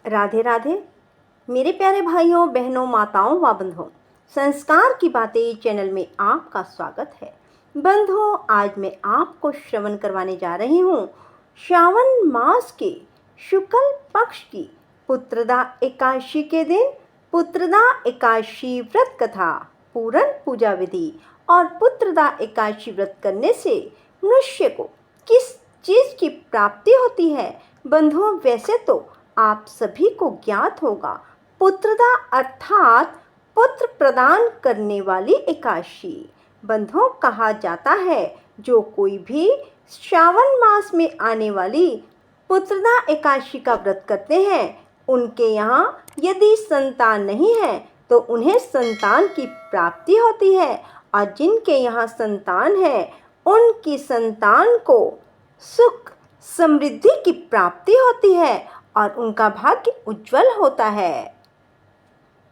राधे राधे मेरे प्यारे भाइयों बहनों माताओं व बंधुओं, संस्कार की बातें चैनल में आपका स्वागत है। बंधुओं, आज मैं आपको श्रवण करवाने जा रही हूँ श्रावण मास के शुक्ल पक्ष की पुत्रदा एकादशी के दिन पुत्रदा एकादशी व्रत कथा, पूरन पूजा विधि और पुत्रदा एकादशी व्रत करने से मनुष्य को किस चीज की प्राप्ति होती है। बंधुओं, वैसे तो आप सभी को ज्ञात होगा, पुत्रदा अर्थात पुत्र प्रदान करने वाली एकादशी। बंधुओं, कहा जाता है जो कोई भी श्रावण मास में आने वाली पुत्रदा एकादशी का व्रत करते हैं, उनके यहाँ यदि संतान नहीं है तो उन्हें संतान की प्राप्ति होती है, और जिनके यहाँ संतान है उनकी संतान को सुख समृद्धि की प्राप्ति होती है और उनका भाग्य उज्जवल होता है।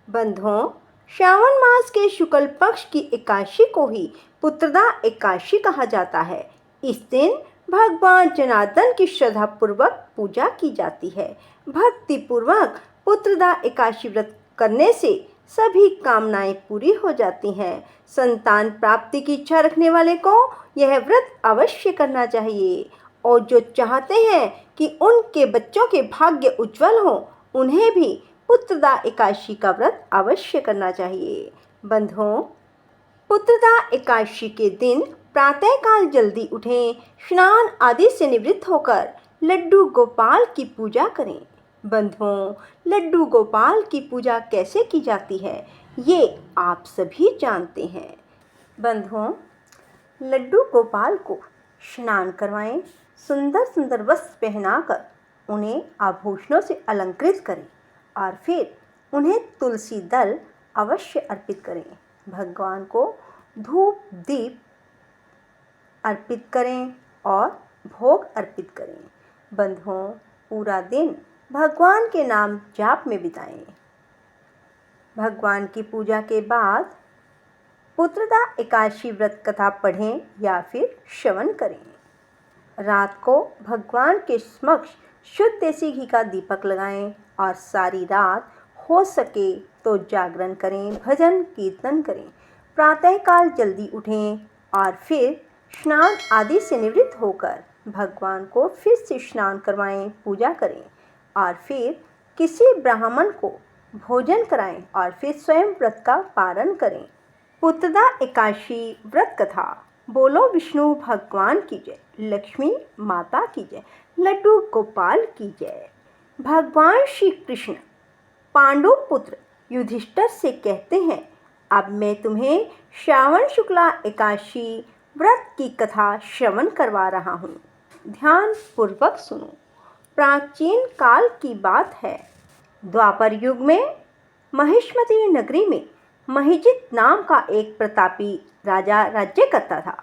बंधुओं, श्रावण मास के शुक्ल पक्ष की एकादशी को ही पुत्रदा एकादशी कहा जाता है। इस दिन भगवान जनार्दन की श्रद्धा पूर्वक पूजा की जाती है। भक्ति पूर्वक पुत्रदा एकादशी व्रत करने से सभी कामनाएं पूरी हो जाती हैं। संतान प्राप्ति की इच्छा रखने वाले को यह व्रत अवश्य करना चाहिए, और जो चाहते हैं कि उनके बच्चों के भाग्य उज्जवल हो, उन्हें भी पुत्रदा एकादशी का व्रत अवश्य करना चाहिए। बंधुओं, पुत्रदा एकादशी के दिन प्रातःकाल जल्दी उठें, स्नान आदि से निवृत्त होकर लड्डू गोपाल की पूजा करें। बंधुओं, लड्डू गोपाल की पूजा कैसे की जाती है, ये आप सभी जानते हैं। बंधुओं, लड्डू गोपाल को स्नान करवाएं, सुंदर सुंदर वस्त्र पहनाकर उन्हें आभूषणों से अलंकृत करें और फिर उन्हें तुलसी दल अवश्य अर्पित करें। भगवान को धूप दीप अर्पित करें और भोग अर्पित करें। बंधुओं, पूरा दिन भगवान के नाम जाप में बिताएं। भगवान की पूजा के बाद पुत्रदा एकादशी व्रत कथा पढ़ें या फिर श्रवण करें। रात को भगवान के समक्ष शुद्ध देसी घी का दीपक लगाएं और सारी रात हो सके तो जागरण करें, भजन कीर्तन करें। प्रातःकाल जल्दी उठें और फिर स्नान आदि से निवृत्त होकर भगवान को फिर से स्नान करवाएं, पूजा करें और फिर किसी ब्राह्मण को भोजन कराएं और फिर स्वयं व्रत का पारण करें। पुत्रदा एकादशी व्रत कथा। बोलो विष्णु भगवान की जय, लक्ष्मी माता की जय, लड्डू गोपाल की जय। भगवान श्री कृष्ण पांडु पुत्र युधिष्ठिर से कहते हैं, अब मैं तुम्हें श्रावण शुक्ला एकादशी व्रत की कथा श्रवण करवा रहा हूँ। ध्यान पूर्वक सुनो। प्राचीन काल की बात है। द्वापर युग में महिष्मती नगरी में महिजित नाम का एक प्रतापी राजा राज्य करता था।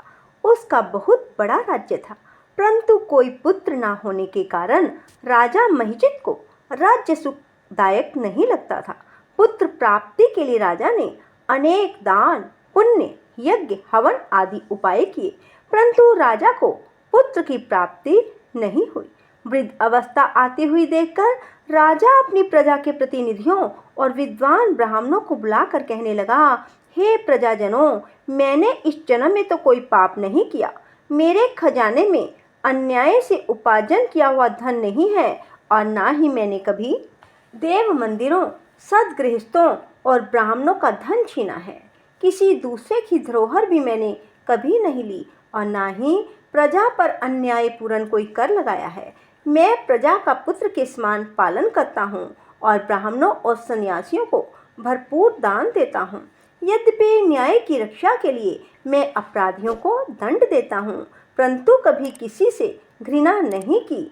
उसका बहुत बड़ा राज्य था, परंतु कोई पुत्र ना होने के कारण राजा महिजित को राज्य सुखदायक नहीं लगता था। पुत्र प्राप्ति के लिए राजा ने अनेक दान पुण्य यज्ञ हवन आदि उपाय किए, परंतु राजा को पुत्र की प्राप्ति नहीं हुई। वृद्ध अवस्था आती हुई देखकर राजा अपनी प्रजा के प्रतिनिधियों और विद्वान ब्राह्मणों को बुलाकर कहने लगा, हे प्रजाजनों, मैंने इस जन्म में तो कोई पाप नहीं किया। मेरे खजाने में अन्याय से उपार्जन किया हुआ धन नहीं है और ना ही मैंने कभी देव मंदिरों, सदगृहस्थों और ब्राह्मणों का धन छीना है। किसी दूसरे की धरोहर भी मैंने कभी नहीं ली और ना ही प्रजा पर अन्यायपूर्ण कोई कर लगाया है। मैं प्रजा का पुत्र के समान पालन करता हूँ और ब्राह्मणों और सन्यासियों को भरपूर दान देता हूँ। यद्यपि न्याय की रक्षा के लिए मैं अपराधियों को दंड देता हूँ, परंतु कभी किसी से घृणा नहीं की।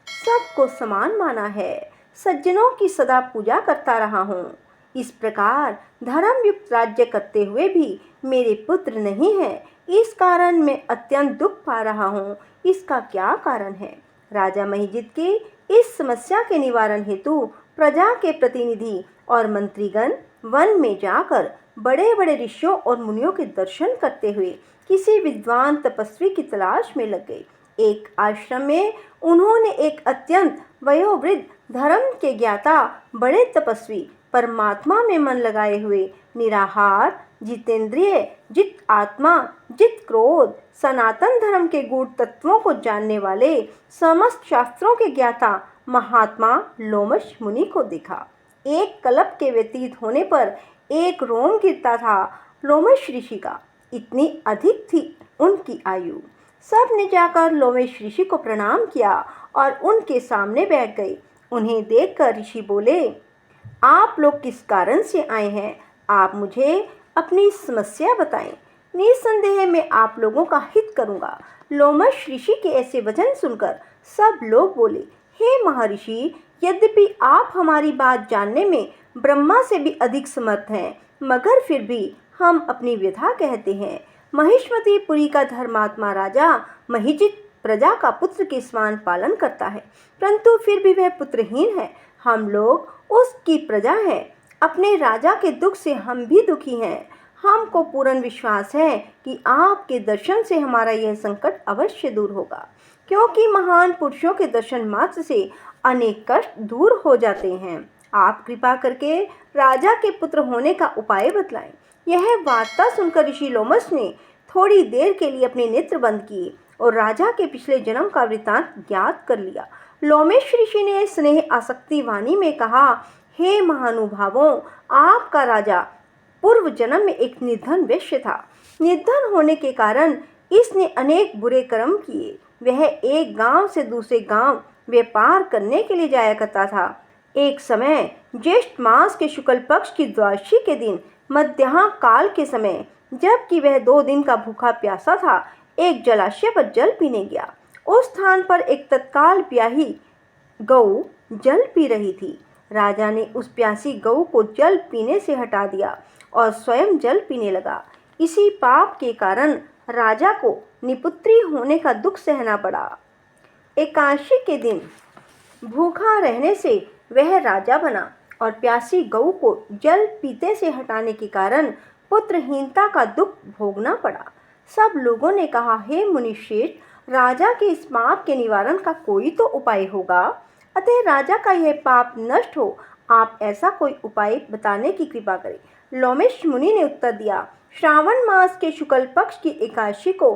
सबको समान माना है, सज्जनों की सदा पूजा करता रहा हूँ। इस प्रकार धर्मयुक्त राज्य करते हुए भी मेरे पुत्र नहीं है। इस कारण मैं अत्यंत दुख पा रहा हूँ। इसका क्या कारण है? राजा महिजित की इस समस्या के निवारण हेतु प्रजा के प्रतिनिधि और मंत्रीगण वन में जाकर बड़े बड़े ऋषियों और मुनियों के दर्शन करते हुए किसी विद्वान तपस्वी की तलाश में लग गए। एक आश्रम में उन्होंने एक अत्यंत वयोवृद्ध, धर्म के ज्ञाता, बड़े तपस्वी, परमात्मा में मन लगाए हुए, निराहार, जितेंद्रिय, जित आत्मा, जित क्रोध, सनातन धर्म के गूढ़ तत्वों को जानने वाले, समस्त शास्त्रों के ज्ञाता महात्मा लोमश मुनि को देखा। एक कल्प के व्यतीत होने पर एक रोम गिरता था लोमश ऋषि का, इतनी अधिक थी उनकी आयु। सब ने जाकर लोमश ऋषि को प्रणाम किया और उनके सामने बैठ गए। उन्हें देखकर ऋषि बोले, आप लोग किस कारण से आए हैं? आप मुझे अपनी समस्या बताएं। निस्संदेह मैं आप लोगों का हित करूंगा। लोमश ऋषि के ऐसे वचन सुनकर सब लोग बोले, हे महर्षि, यद्यपि आप हमारी बात जानने में ब्रह्मा से भी अधिक समर्थ हैं, मगर फिर भी हम अपनी व्यथा कहते हैं। महिष्मतीपुरी का धर्मात्मा राजा महिजित प्रजा का पुत्र के समान पालन करता है, परंतु फिर भी वह पुत्रहीन है। हम लोग उसकी प्रजा हैं। अपने राजा के दुख से हम भी दुखी हैं। हमको पूर्ण विश्वास है कि आपके दर्शन से हमारा यह संकट अवश्य दूर होगा, क्योंकि महान पुरुषों के दर्शन मात्र से अनेक कष्ट दूर हो जाते हैं। आप कृपा करके राजा के पुत्र होने का उपाय बतलाएं। यह वार्ता सुनकर ऋषि लोमश ने थोड़ी देर के लिए अपने नेत्र बंद किए और राजा के पिछले जन्म का वृत्तांत ज्ञात कर लिया। लोमश ऋषि ने स्नेह आसक्ति वाणी में कहा, हे महानुभावों, आपका राजा पूर्व जन्म में एक निर्धन वैश्य था। निर्धन होने के कारण इसने अनेक बुरे कर्म किए। वह एक गांव से दूसरे गांव व्यापार करने के लिए जाया करता था। एक समय ज्येष्ठ मास के शुक्ल पक्ष की द्वादशी के दिन मध्याह्न काल के समय, जबकि वह 2 दिन का भूखा प्यासा था, एक जलाशय पर जल पीने गया। उस स्थान पर एक तत्काल प्याही गऊ जल पी रही थी। राजा ने उस प्यासी गऊ को जल पीने से हटा दिया और स्वयं जल पीने लगा। इसी पाप के कारण राजा को निपुत्री होने का दुख सहना पड़ा। एकादशी के दिन भूखा रहने से वह राजा बना और प्यासी गऊ को जल पीते से हटाने के कारण पुत्रहीनता का दुख भोगना पड़ा। सब लोगों ने कहा, हे मुनिश्रेष्ठ, राजा के इस पाप के निवारण का कोई तो उपाय होगा। अतः राजा का यह पाप नष्ट हो, आप ऐसा कोई उपाय बताने की कृपा करें। लोमश मुनि ने उत्तर दिया, श्रावण मास के शुक्ल पक्ष की एकादशी को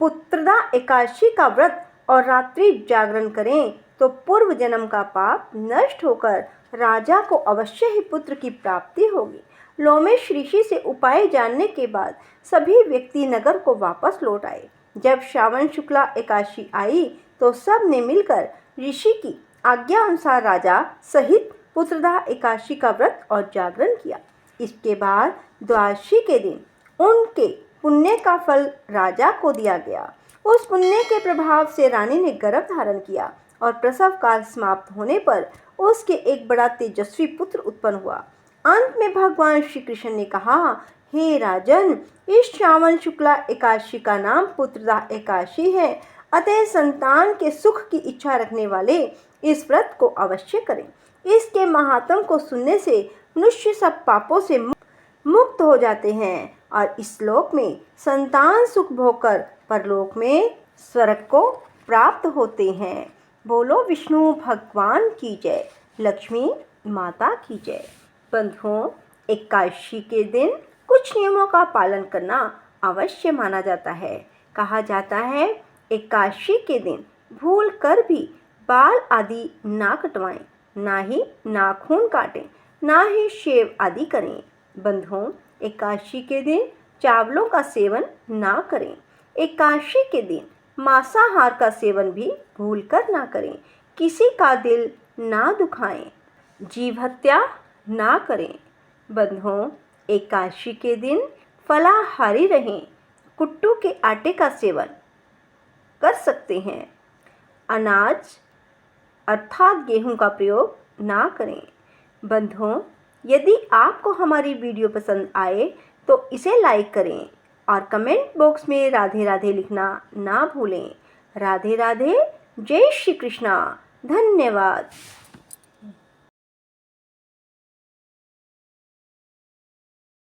पुत्रदा एकादशी का व्रत और रात्रि जागरण करें तो पूर्व जन्म का पाप नष्ट होकर राजा को अवश्य ही पुत्र की प्राप्ति होगी। लोमश ऋषि से उपाय जानने के बाद सभी व्यक्ति नगर को वापस लौट आए। जब श्रावण शुक्ला एकादशी आई तो सब ने मिलकर ऋषि की आज्ञा अनुसार राजा सहित पुत्रदा एकादशी का व्रत और जागरण किया। इसके बाद द्वादशी के दिन उनके पुण्य का फल राजा को दिया गया। उस पुण्य के प्रभाव से रानी ने गर्भ धारण किया और प्रसव काल समाप्त होने पर उसके एक बड़ा तेजस्वी पुत्र उत्पन्न हुआ। अंत में भगवान श्री कृष्ण ने कहा, हे राजन, इस श्रावण शुक्ला एकादशी का नाम पुत्रदा एकादशी है। अतः संतान के सुख की इच्छा रखने वाले इस व्रत को अवश्य करें। इसके महात्म को सुनने से मनुष्य सब पापों से मुक्त हो जाते हैं और इस लोक में संतान सुख भोगकर परलोक में स्वर्ग को प्राप्त होते हैं। बोलो विष्णु भगवान की जय, लक्ष्मी माता की जय। बंधुओं, एकादशी के दिन कुछ नियमों का पालन करना अवश्य माना जाता है। कहा जाता है, एकादशी के दिन भूल कर भी बाल आदि ना कटवाएं, ना ही नाखून काटें, ना ही शेव आदि करें। बंधुओं, एकादशी के दिन चावलों का सेवन ना करें। एकादशी के दिन मांसाहार का सेवन भी भूलकर ना करें। किसी का दिल ना दुखाएं, जीव हत्या ना करें। बंधुओं, एकादशी के दिन फलाहारी रहें। कुट्टू के आटे का सेवन कर सकते हैं। अनाज अर्थात गेहूं का प्रयोग ना करें। बंधुओं, यदि आपको हमारी वीडियो पसंद आए तो इसे लाइक करें और कमेंट बॉक्स में राधे राधे लिखना ना भूलें। राधे राधे, जय श्री कृष्णा, धन्यवाद।